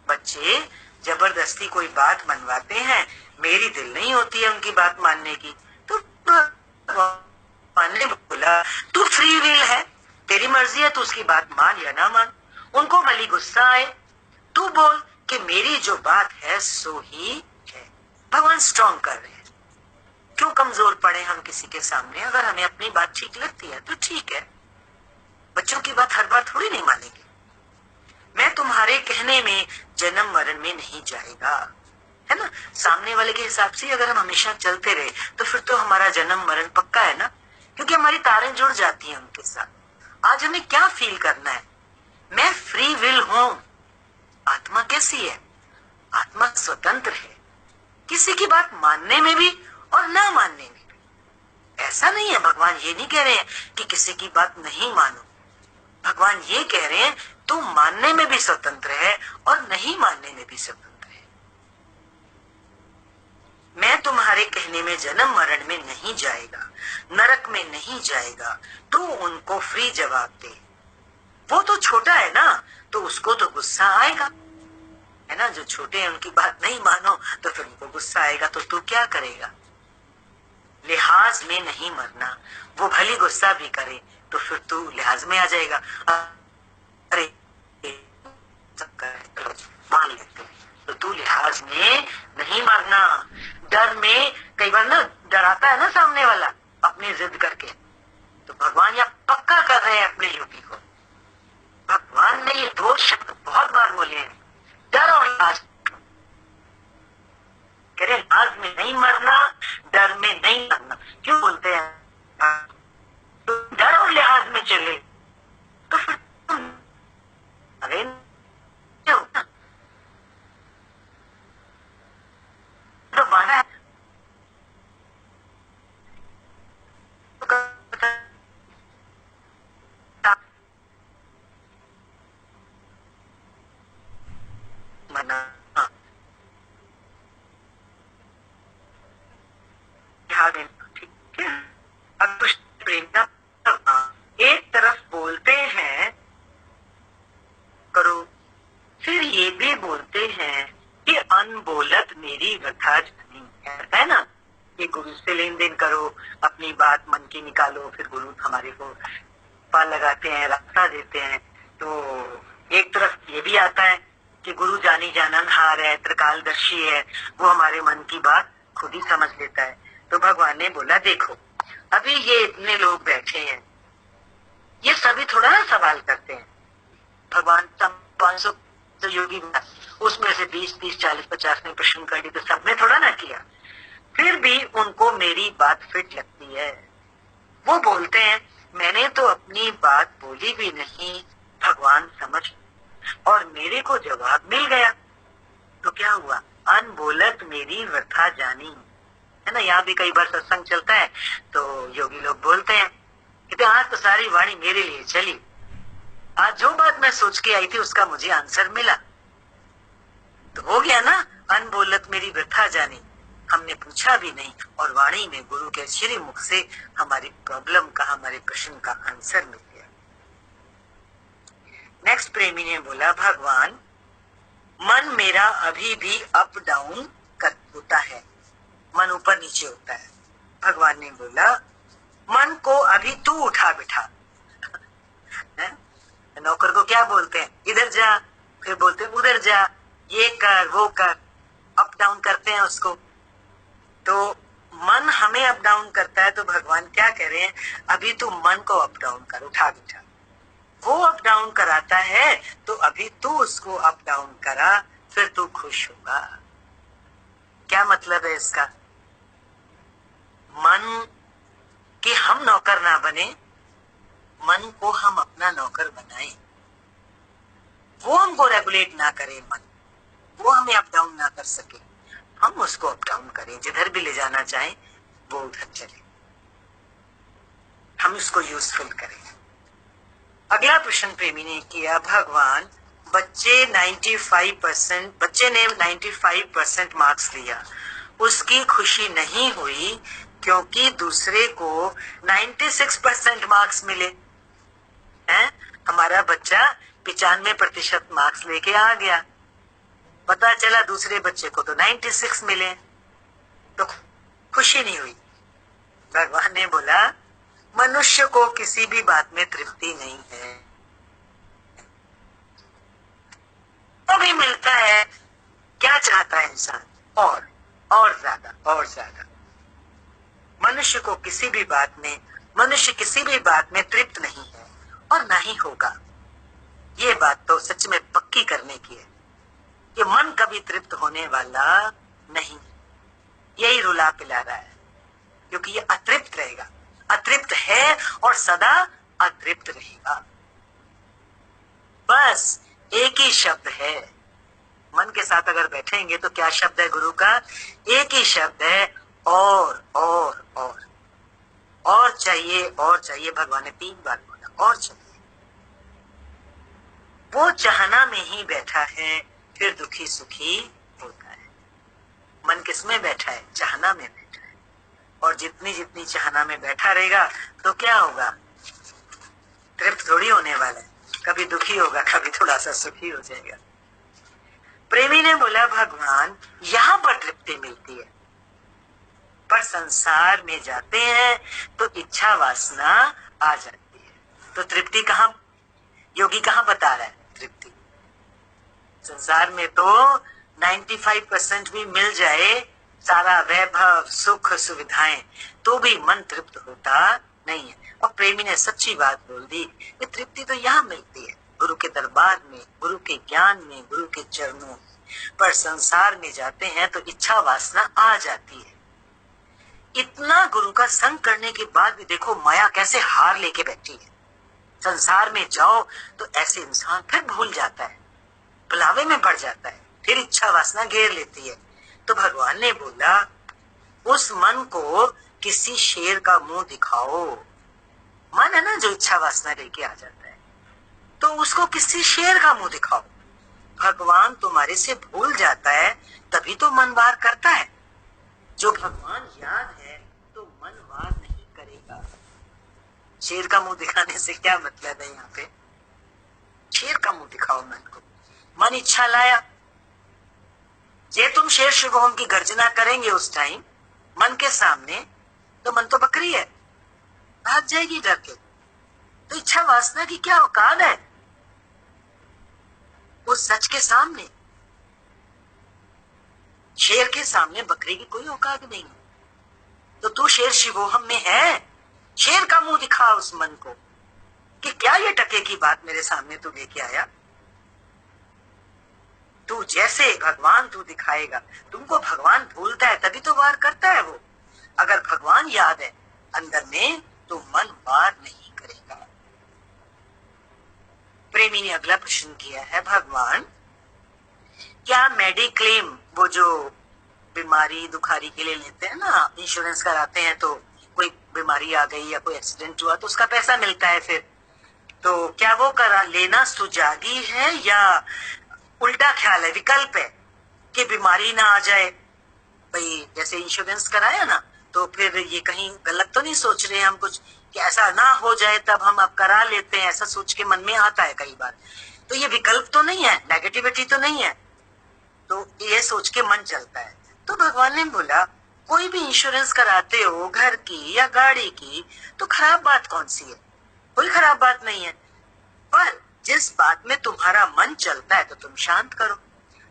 बच्चे जबरदस्ती कोई बात मनवाते हैं, मेरी दिल नहीं होती है उनकी बात मानने की। तो भगवान ने बोला तू फ्री विल है, तेरी मर्जी है, तू उसकी बात मान या ना मान। उनको भली गुस्सा आए, तू बोल कि मेरी जो बात है सो ही है। भगवान स्ट्रॉन्ग कर रहे हैं। क्यों कमजोर पड़े हम किसी के सामने, अगर हमें अपनी बात ठीक लगती है तो ठीक है। बच्चों की बात हर बार थोड़ी नहीं मानेंगे। मैं तुम्हारे कहने में जन्म मरण में नहीं जाएगा, है ना। सामने वाले के हिसाब से अगर हम हमेशा चलते रहे तो फिर तो हमारा जन्म मरण पक्का है ना, क्योंकि हमारी तारें जुड़ जाती हैं उनके साथ। आज हमें क्या फील करना है, मैं फ्री विल हूं। आत्मा कैसी है, आत्मा स्वतंत्र है, किसी की बात मानने में भी और ना मानने में भी। ऐसा नहीं है, भगवान ये नहीं कह रहे हैं कि किसी की बात नहीं मानो। भगवान ये कह रहे हैं तू मानने में भी स्वतंत्र है और नहीं मानने में भी स्वतंत्र है। मैं तुम्हारे कहने में जन्म मरण में नहीं जाएगा, नरक में नहीं जाएगा, तू उनको फ्री जवाब दे। वो तो छोटा है ना, तो उसको तो गुस्सा आएगा, है ना। जो छोटे हैं उनकी बात नहीं मानो तो फिर उनको गुस्सा आएगा, तो तू क्या करेगा। लिहाज में नहीं मरना, वो भली गुस्सा भी करे तो फिर तू लिहाज में आ जाएगा। अरे मान लेते, तो तू लिहाज में नहीं मरना। डर में कई बार ना डराता है ना सामने वाला अपनी जिद करके, तो भगवान यहाँ पक्का कर रहे हैं अपने योगी को। भगवान ने ये दो शब्द बहुत बार बोले हैं, डर और लिहाज। कह रहे लिहाज में नहीं मरना, डर में नहीं मरना। क्यों बोलते हैं, तो डर और लिहाज में चले तो फिर अरे तो माना मना ठीक है। अब तो प्रेरणा एक तरफ बोलते हैं करो, फिर ये भी बोलते हैं कि अनबोलत मेरी व्यथा नहीं है ना। कि गुरु से लेन देन करो, अपनी बात मन की निकालो, फिर गुरु हमारे को पाल लगाते हैं, रास्ता देते हैं। तो एक तरफ ये भी आता है कि गुरु जानी जाननहार है, त्रिकालदर्शी है, वो हमारे मन की बात खुद ही समझ लेता है। तो भगवान ने बोला देखो अभी ये इतने लोग बैठे हैं, ये सभी थोड़ा ना सवाल करते हैं। भगवान 500 तो योगी उसमें से 20, 30, 40, 50 ने प्रश्न कर ली, तो सबने थोड़ा ना किया। फिर भी उनको मेरी बात फिट लगती है। वो बोलते हैं मैंने तो अपनी बात बोली भी नहीं, भगवान समझ, और मेरे को जवाब मिल गया। तो क्या हुआ, अनबोलत मेरी व्यथा जानी, है ना। यहाँ भी कई बार सत्संग चलता है तो योगी लोग बोलते हैं कि आज तो सारी वाणी मेरे लिए चली, आज जो बात मैं सोच के आई थी उसका मुझे आंसर मिला। तो हो गया ना, अनबोलत मेरी व्यथा जानी, हमने पूछा भी नहीं और वाणी में गुरु के श्री मुख से हमारी प्रॉब्लम का, हमारे प्रश्न का आंसर मिल गया। नेक्स्ट प्रेमी ने बोला भगवान मन मेरा अभी भी अप डाउन होता है, मन ऊपर नीचे होता है। भगवान ने बोला मन को अभी तू उठा बिठा। नौकर को क्या बोलते हैं, इधर जा, फिर बोलते हैं उधर जा, ये कर वो कर, अप डाउन करते हैं उसको। तो मन हमें अप डाउन करता है, तो भगवान क्या कह रहे हैं, अभी तू मन को अप डाउन कर, उठा बिठा। वो अप डाउन कराता है तो अभी तू उसको अप डाउन करा, फिर तू खुश होगा। क्या मतलब है इसका, मन कि हम नौकर ना बने, मन को हम अपना नौकर बनाएं। वो हमको रेगुलेट ना करे, मन वो हमें अप डाउन ना कर सके, हम उसको अप डाउन करें, जिधर भी ले जाना चाहें वो उधर चले, हम उसको यूजफुल करें। अगला प्रश्न प्रेमी ने किया, भगवान बच्चे ने 95% मार्क्स लिया, उसकी खुशी नहीं हुई क्योंकि दूसरे को 96% मार्क्स मिले हैं। हमारा बच्चा 95% मार्क्स लेके आ गया, पता चला दूसरे बच्चे को तो 96 मिले, तो खुशी नहीं हुई। भगवान ने बोला मनुष्य को किसी भी बात में तृप्ति नहीं है, तो भी मिलता है, क्या चाहता है इंसान, और ज्यादा और ज्यादा। मनुष्य को किसी भी बात में, मनुष्य किसी भी बात में तृप्त नहीं है और ना ही होगा। ये बात तो सच में पक्की करने की है, ये मन कभी तृप्त होने वाला नहीं, यही रुला पिला रहा है, क्योंकि ये अतृप्त रहेगा, अतृप्त है और सदा अतृप्त रहेगा। बस एक ही शब्द है, मन के साथ अगर बैठेंगे तो क्या शब्द है गुरु का, एक ही शब्द है, और चाहिए, और चाहिए। भगवान ने 3 बार बोला और चाहिए। वो चाहना में ही बैठा है, फिर दुखी सुखी होता है। मन किसमें बैठा है, चाहना में बैठा है, और जितनी जितनी चाहना में बैठा रहेगा तो क्या होगा, तृप्त थोड़ी होने वाला है, कभी दुखी होगा, कभी थोड़ा सा सुखी हो जाएगा। प्रेमी ने बोला भगवान यहाँ पर तृप्ति मिलती है, पर संसार में जाते हैं तो इच्छा वासना आ जाती है। तो तृप्ति कहाँ, योगी कहाँ बता रहा है तृप्ति, संसार में तो 95% भी मिल जाए, सारा वैभव सुख सुविधाएं, तो भी मन तृप्त होता नहीं है। और प्रेमी ने सच्ची बात बोल दी कि तृप्ति तो यहाँ मिलती है, गुरु के दरबार में, गुरु के ज्ञान में, गुरु के चरणों में, पर संसार में जाते हैं तो इच्छा वासना आ जाती है। इतना गुरु का संग करने के बाद भी देखो माया कैसे हार लेके बैठी है। संसार में जाओ तो ऐसे इंसान फिर भूल जाता है, बुलावे में पड़ जाता है, फिर इच्छा वासना घेर लेती है। तो भगवान ने बोला उस मन को किसी शेर का मुंह दिखाओ। मन है ना जो इच्छा वासना लेके आ जाता है, तो उसको किसी शेर का मुंह दिखाओ। भगवान तुम्हारे से भूल जाता है तभी तो मन वार करता है। जो भगवान याद है तो मन वार नहीं करेगा। शेर का मुंह दिखाने से क्या मतलब है, यहाँ पे शेर का मुंह दिखाओ मन को। मन इच्छा लाया, ये तुम शेर शिवोम की गर्जना करेंगे उस टाइम मन के सामने, तो मन तो बकरी है, भाग जाएगी डर के। तो इच्छा वासना की क्या औकात है, सच के सामने, शेर के सामने बकरी की कोई औकात नहीं। तो तू शेर शिवोहम में है, शेर का मुंह दिखा उस मन को कि क्या ये टके की बात मेरे सामने तू लेके आया। तू जैसे भगवान तू दिखाएगा, तुमको भगवान भूलता है तभी तो वार करता है वो। अगर भगवान याद है अंदर में तो मन वार नहीं करेगा। प्रेमी ने अगला प्रश्न किया है, भगवान क्या मेडिक्लेम, वो जो बीमारी दुखारी के लिए लेते हैं ना, इंश्योरेंस कराते हैं, तो कोई बीमारी आ गई या कोई एक्सीडेंट हुआ तो उसका पैसा मिलता है फिर, तो क्या वो करा लेना सुजागी है या उल्टा ख्याल है, विकल्प है कि बीमारी ना आ जाए। भाई जैसे इंश्योरेंस कराया ना तो फिर ये कहीं गलत तो नहीं सोच रहे हम कुछ कि ऐसा ना हो जाए तब हम अब करा लेते हैं, ऐसा सोच के मन में आता है कई बार। तो ये विकल्प तो नहीं है, नेगेटिविटी तो नहीं है, तो ये सोच के मन चलता है। तो भगवान ने बोला कोई भी इंश्योरेंस कराते हो घर की या गाड़ी की तो खराब बात कौन सी है, कोई खराब बात नहीं है। पर जिस बात में तुम्हारा मन चलता है तो तुम शांत करो।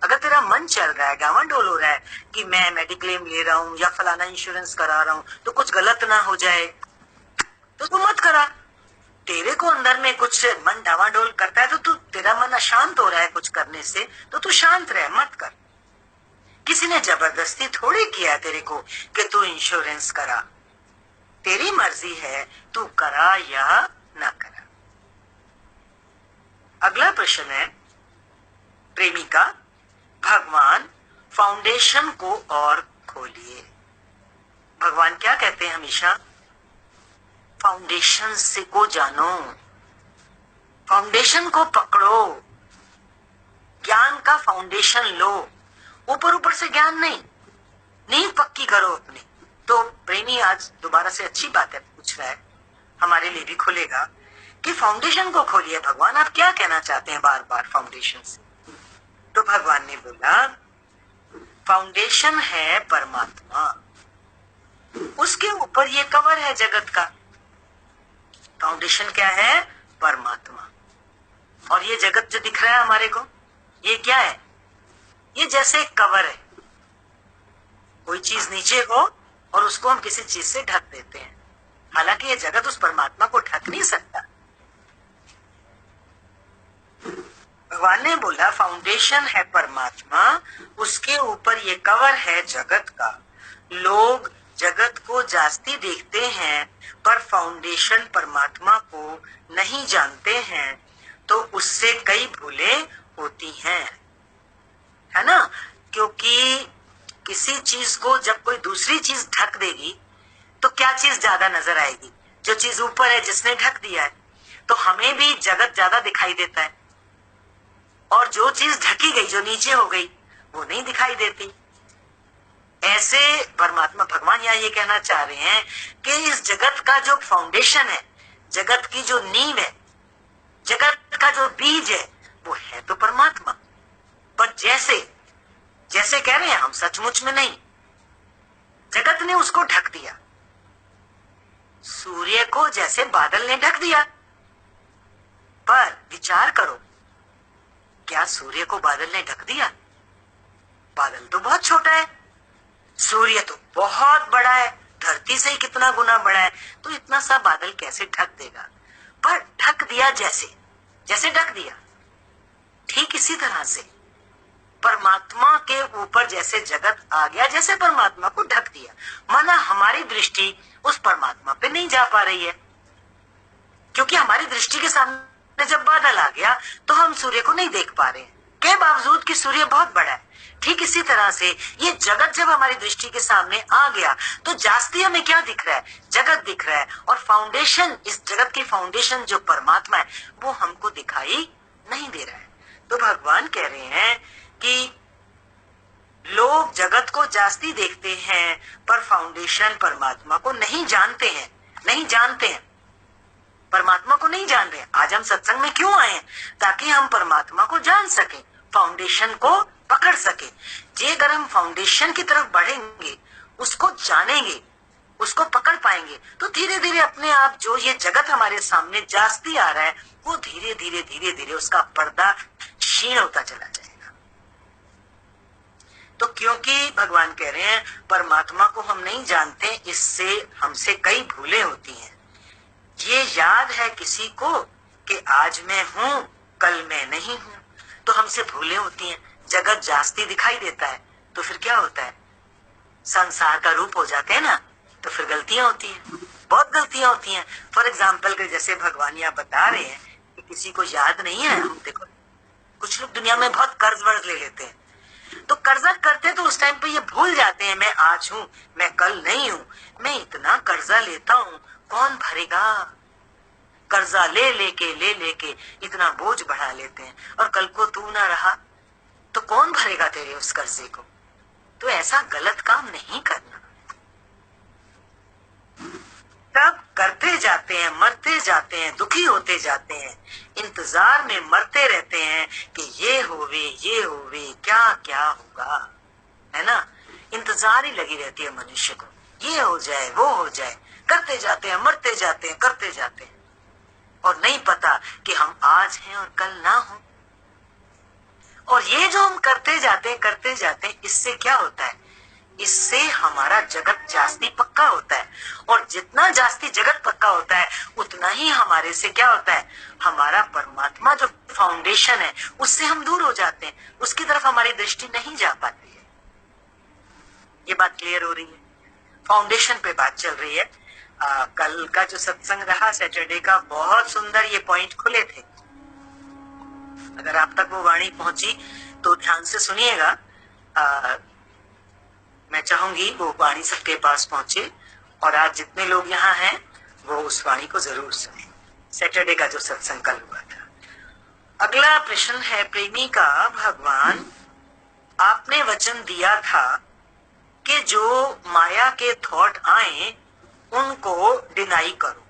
अगर तेरा मन चल रहा है, डावाडोल हो रहा है कि मैं मेडिक्लेम ले रहा हूँ या फलाना इंश्योरेंस करा रहा हूँ तो कुछ गलत ना हो जाए, तो तू मत करा। तेरे को अंदर में कुछ मन डावाडोल करता है तो तू, तेरा मन अशांत हो रहा है कुछ करने से, तो तू शांत रह, मत कर। किसी ने जबरदस्ती थोड़ी किया तेरे को कि तू इंश्योरेंस करा, तेरी मर्जी है तू करा या ना करा। अगला प्रश्न है प्रेमी का, भगवान फाउंडेशन को और खोलिए। भगवान क्या कहते हैं हमेशा, फाउंडेशन से को जानो, फाउंडेशन को पकड़ो, ज्ञान का फाउंडेशन लो, ऊपर ऊपर से ज्ञान नहीं, नींव पक्की करो अपनी। तो प्रेमी आज दोबारा से अच्छी बात है पूछ रहा है, हमारे लिए भी खुलेगा कि फाउंडेशन को खोलिए। भगवान आप क्या कहना चाहते हैं बार बार फाउंडेशन से? तो भगवान ने बोला फाउंडेशन है परमात्मा, उसके ऊपर ये कवर है जगत का। फाउंडेशन क्या है? परमात्मा। और ये जगत जो दिख रहा है हमारे को, ये क्या है? ये जैसे एक कवर है, कोई चीज नीचे हो और उसको हम किसी चीज से ढक देते हैं, हालांकि ये जगत उस परमात्मा को ढक नहीं सकता। भगवान ने बोला फाउंडेशन है परमात्मा, उसके ऊपर ये कवर है जगत का। लोग जगत को जास्ती देखते हैं पर फाउंडेशन परमात्मा को नहीं जानते हैं, तो उससे कई भूलें होती हैं, है ना। क्योंकि किसी चीज को जब कोई दूसरी चीज ढक देगी तो क्या चीज ज्यादा नजर आएगी? जो चीज ऊपर है, जिसने ढक दिया है। तो हमें भी जगत ज्यादा दिखाई देता है, और जो चीज ढकी गई, जो नीचे हो गई, वो नहीं दिखाई देती। ऐसे परमात्मा भगवान यहाँ ये कहना चाह रहे हैं कि इस जगत का जो फाउंडेशन है, जगत की जो नींव है, जगत का जो बीज है, वो है तो परमात्मा। पर जैसे जैसे कह रहे हैं हम, सचमुच में नहीं, जगत ने उसको ढक दिया। सूर्य को जैसे बादल ने ढक दिया, पर विचार करो, क्या सूर्य को बादल ने ढक दिया? बादल तो बहुत छोटा है, सूर्य तो बहुत बड़ा है, धरती से ही कितना गुना बड़ा है, तो इतना सा बादल कैसे ढक देगा? पर ढक दिया, जैसे जैसे ढक दिया। ठीक इसी तरह से परमात्मा के ऊपर जैसे जगत आ गया, जैसे परमात्मा को ढक दिया, माना हमारी दृष्टि उस परमात्मा पे नहीं जा पा रही है, क्योंकि हमारी दृष्टि के सामने जब बादल आ गया तो हम सूर्य को नहीं देख पा रहे हैं, के बावजूद कि सूर्य बहुत बड़ा है। ठीक इसी तरह से ये जगत जब हमारी दृष्टि के सामने आ गया तो जास्ती हमें क्या दिख रहा है? जगत दिख रहा है, और फाउंडेशन, इस जगत की फाउंडेशन जो परमात्मा है, वो हमको दिखाई नहीं दे रहा है। तो भगवान कह रहे हैं कि लोग जगत को जास्ती देखते हैं पर फाउंडेशन परमात्मा को नहीं जानते हैं, नहीं जानते हैं, परमात्मा को नहीं जान रहे। आज हम सत्संग में क्यों आए हैं? ताकि हम परमात्मा को जान सके, फाउंडेशन को पकड़ सके। जे अगर हम फाउंडेशन की तरफ बढ़ेंगे, उसको जानेंगे, उसको पकड़ पाएंगे, तो धीरे धीरे अपने आप जो ये जगत हमारे सामने जास्ती आ रहा है, वो धीरे धीरे धीरे धीरे उसका पर्दा क्षीण होता चला जाएगा। तो क्योंकि भगवान कह रहे हैं परमात्मा को हम नहीं जानते, इससे हमसे कई भूलें होती हैं। ये याद है किसी को कि आज मैं हूं कल मैं नहीं हूं, तो हमसे भूलें होती हैं। जगत जास्ती दिखाई देता है तो फिर क्या होता है, संसार का रूप हो जाते हैं ना, तो फिर गलतियां होती हैं, बहुत गलतियां होती हैं। फॉर एग्जाम्पल के जैसे भगवान यहाँ बता रहे हैं कि किसी को याद नहीं है। हम देखो कुछ लोग दुनिया में बहुत कर्ज वर्ज ले लेते हैं, तो कर्जा करते तो उस टाइम पे ये भूल जाते हैं मैं आज हूं मैं कल नहीं हूं। मैं इतना कर्जा लेता हूं, कौन भरेगा? कर्जा ले लेके इतना बोझ बढ़ा लेते हैं, और कल को तू ना रहा तो कौन भरेगा तेरे उस कर्जे को? तो ऐसा गलत काम नहीं करना। तब करते जाते हैं, मरते जाते हैं, दुखी होते जाते हैं, इंतजार में मरते रहते हैं कि ये होवे क्या क्या होगा, है ना। इंतजार ही लगी रहती है मनुष्य को, ये हो जाए वो हो जाए, करते जाते हैं, मरते जाते हैं, करते जाते हैं, और नहीं पता कि हम आज हैं और कल ना हो। और ये जो हम करते जाते हैं, इससे क्या होता है, इससे हमारा जगत जास्ती पक्का होता है, और जितना जास्ती जगत पक्का होता है उतना ही हमारे से क्या होता है, हमारा परमात्मा जो फाउंडेशन है उससे हम दूर हो जाते हैं, उसकी तरफ हमारी दृष्टि नहीं जा पाती है। ये बात क्लियर हो रही है? फाउंडेशन पे बात चल रही है। कल का जो सत्संग रहा सैटरडे का, बहुत सुंदर ये पॉइंट खुले थे। अगर आप तक वो वाणी पहुंची तो ध्यान से सुनिएगा। मैं चाहूंगी वो वाणी सबके पास पहुंचे, और आज जितने लोग यहाँ हैं वो उस वाणी को जरूर सुने। सैटरडे का जो सत्संग कल हुआ था। अगला प्रश्न है प्रेमी का, भगवान आपने वचन दिया था कि जो माया के थॉट आए उनको डिनाई करो।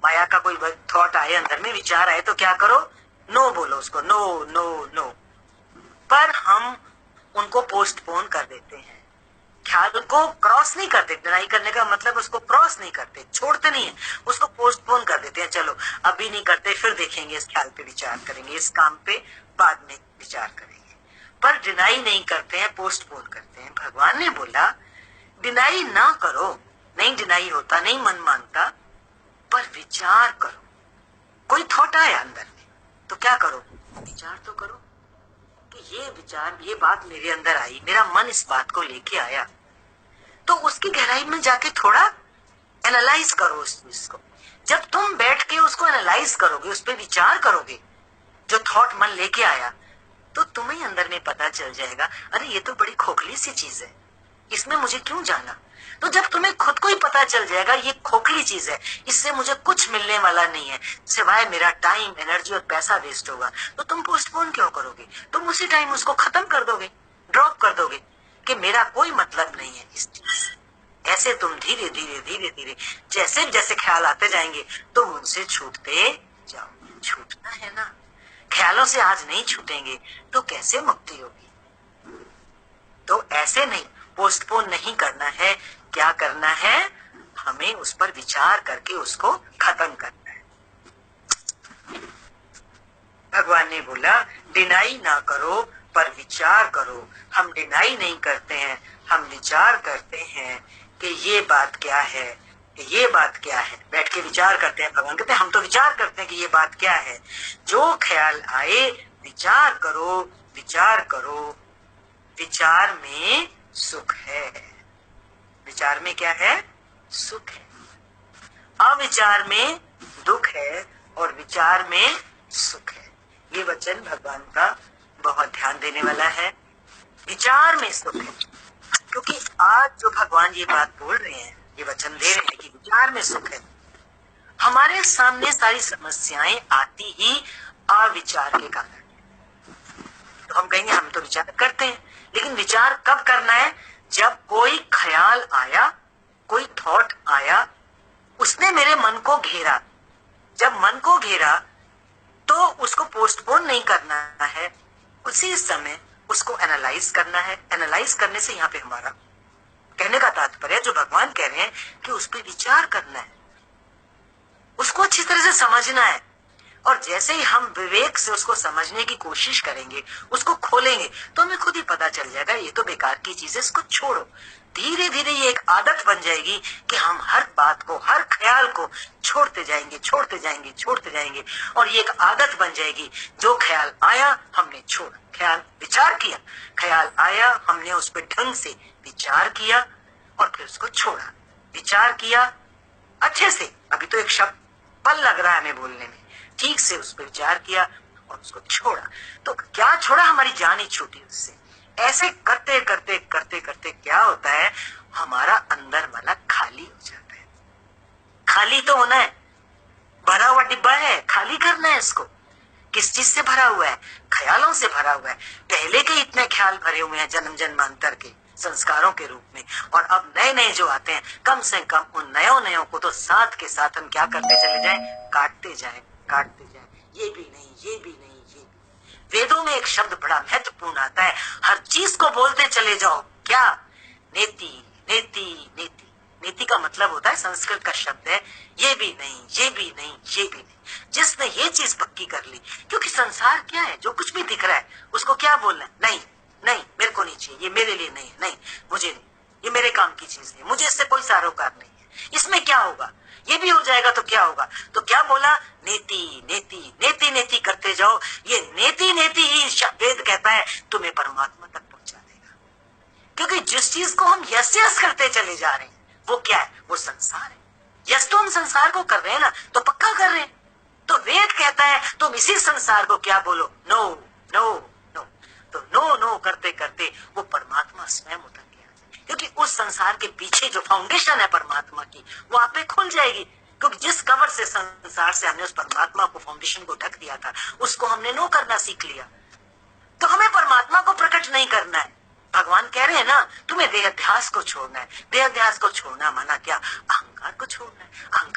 माया का कोई थॉट आए, अंदर में विचार आए, तो क्या करो, नो बोलो उसको, नो नो नो। पर हम उनको पोस्टपोन कर देते हैं, ख्याल को क्रॉस नहीं करते। डिनाई करने का मतलब उसको क्रॉस नहीं करते, छोड़ते नहीं है, उसको पोस्टपोन कर देते हैं। चलो अभी नहीं करते, फिर देखेंगे, इस ख्याल पे विचार करेंगे, इस काम पे बाद में विचार करेंगे। पर डिनाई नहीं करते हैं, पोस्टपोन करते हैं। भगवान ने बोला डिनाई ना करो, नहीं डिनाई होता, नहीं मन मानता, पर विचार करो। कोई थॉट आया अंदर में तो क्या करो, विचार तो करो कि ये विचार, ये बात मेरे अंदर आई, मेरा मन इस बात को लेके आया, तो उसकी गहराई में जाके थोड़ा एनालाइज करो उस चीज को। जब तुम बैठ के उसको एनालाइज करोगे, उस पर विचार करोगे, जो थॉट मन लेके आया, तो तुम्हें अंदर में पता चल जाएगा, अरे ये तो बड़ी खोखली सी चीज है, इसमें मुझे क्यों जाना। तो जब तुम्हें खुद को ही पता चल जाएगा ये खोखली चीज है, इससे मुझे कुछ मिलने वाला नहीं है सिवाय मेरा टाइम, एनर्जी और पैसा वेस्ट होगा, तो तुम पोस्टपोन क्यों करोगे? तुम उसी टाइम उसको खत्म कर दोगे, ड्रॉप कर दोगे कि मेरा कोई मतलब नहीं है इस चीज से। ऐसे तुम धीरे धीरे धीरे धीरे जैसे जैसे ख्याल आते जाएंगे तुम उनसे छूटते जाओ। छूटना है ना, ख्यालों से आज नहीं छूटेंगे तो कैसे मुक्ति होगी? तो ऐसे नहीं, पोस्टपोन नहीं करना है। क्या करना है, हमें उस पर विचार करके उसको खत्म करना है। भगवान ने बोला डिनाई ना करो पर विचार करो। हम डिनाई नहीं करते हैं, हम विचार करते हैं कि ये बात क्या है, ये बात क्या है, बैठ के विचार करते हैं। भगवान कहते हैं हम तो विचार करते हैं कि ये बात क्या है। जो ख्याल आए विचार करो, विचार करो। विचार में सुख है, विचार में क्या है, सुख है। अविचार में दुख है और विचार में सुख है। ये वचन भगवान का बहुत ध्यान देने वाला है। विचार में सुख है, क्योंकि आज जो भगवान ये बात बोल रहे हैं, ये वचन दे रहे हैं कि विचार में सुख है। हमारे सामने सारी समस्याएं आती ही अविचार के कारण। तो हम कहेंगे हम तो विचार करते हैं, लेकिन विचार कब करना है, जब कोई ख्याल आया, कोई थॉट आया, उसने मेरे मन को घेरा। जब मन को घेरा तो उसको पोस्टपोन नहीं करना है, उसी समय उसको एनालाइज करना है। एनालाइज करने से यहाँ पे हमारा कहने का तात्पर्य, जो भगवान कह रहे हैं कि उस पर विचार करना है, उसको अच्छी तरह से समझना है। और जैसे ही हम विवेक से उसको समझने की कोशिश करेंगे, उसको खोलेंगे, तो हमें खुद ही पता चल जाएगा ये तो बेकार की चीज है, इसको छोड़ो। धीरे धीरे ये एक आदत बन जाएगी कि हम हर बात को, हर ख्याल को छोड़ते जाएंगे, छोड़ते जाएंगे, छोड़ते जाएंगे, और ये एक आदत बन जाएगी। जो ख्याल आया हमने छोड़ा, ख्याल विचार किया, ख्याल आया हमने उस पर ढंग से विचार किया और फिर उसको छोड़ा। विचार किया अच्छे से, अभी तो एक शब्द पल लग रहा है हमें बोलने में, ठीक से उस पर विचार किया और उसको छोड़ा। तो क्या छोड़ा? हमारी जान ही छूटी उससे। ऐसे करते करते करते करते क्या होता है, हमारा अंदर वाला खाली हो जाता है। खाली तो होना है, भरा हुआ डिब्बा है, खाली करना है इसको। किस चीज से भरा हुआ है? ख्यालों से भरा हुआ है। पहले के इतने ख्याल भरे हुए हैं जन्म जन्मांतर के संस्कारों के रूप में, और अब नए नए जो आते हैं, कम से कम उन नयों को तो साथ के साथ हम क्या करते चले जाएं, काटते जाएं, काटते जाएं। ये भी नहीं, ये भी नहीं, ये भी। वेदों में एक शब्द बड़ा महत्वपूर्ण आता है, हर चीज को बोलते चले जाओ। क्या? नेति, नेति, नेति। नीति का मतलब होता है, संस्कृत का शब्द है, ये भी नहीं, ये भी नहीं, ये भी नहीं। जिसने ये चीज पक्की कर ली, क्योंकि संसार क्या है, जो कुछ भी दिख रहा है उसको क्या बोलना है? नहीं, नहीं, मेरे को नहीं चाहिए, ये मेरे लिए नहीं है, नहीं, मुझे नहीं, ये मेरे काम की चीज नहीं, मुझे इससे कोई सारोकार नहीं है। इसमें क्या होगा? ये भी हो जाएगा तो क्या होगा? तो क्या बोला? नेति, नेति, नेति, नेति करते जाओ। ये नेति नेति ही वेद कहता है तुम्हें परमात्मा तक पहुंचा देगा। क्योंकि जिस चीज को हम यस यस करते चले जा रहे हैं, वो क्या है? वो संसार है। यस तो हम संसार को कर रहे हैं ना, तो पक्का कर रहे हैं। तो वेद कहता है तुम इसी संसार को क्या बोलो? No, no, no. तो नो नो करते करते वो परमात्मा स्वयं उतर गया, क्योंकि उस संसार के पीछे जो फाउंडेशन है परमात्मा की, वो आप पे खुल जाएगी। क्योंकि जिस कवर से संसार से हमने उस परमात्मा को, फाउंडेशन को ढक दिया था, उसको हमने नो करना सीख लिया। तो हमें परमात्मा को प्रकट नहीं करना है। भगवान कह रहे हैं ना, तुम्हें देहाध्यास को छोड़ना है। देहाध्यास को छोड़ना माना क्या? अहंकार को छोड़ना है। अहंकार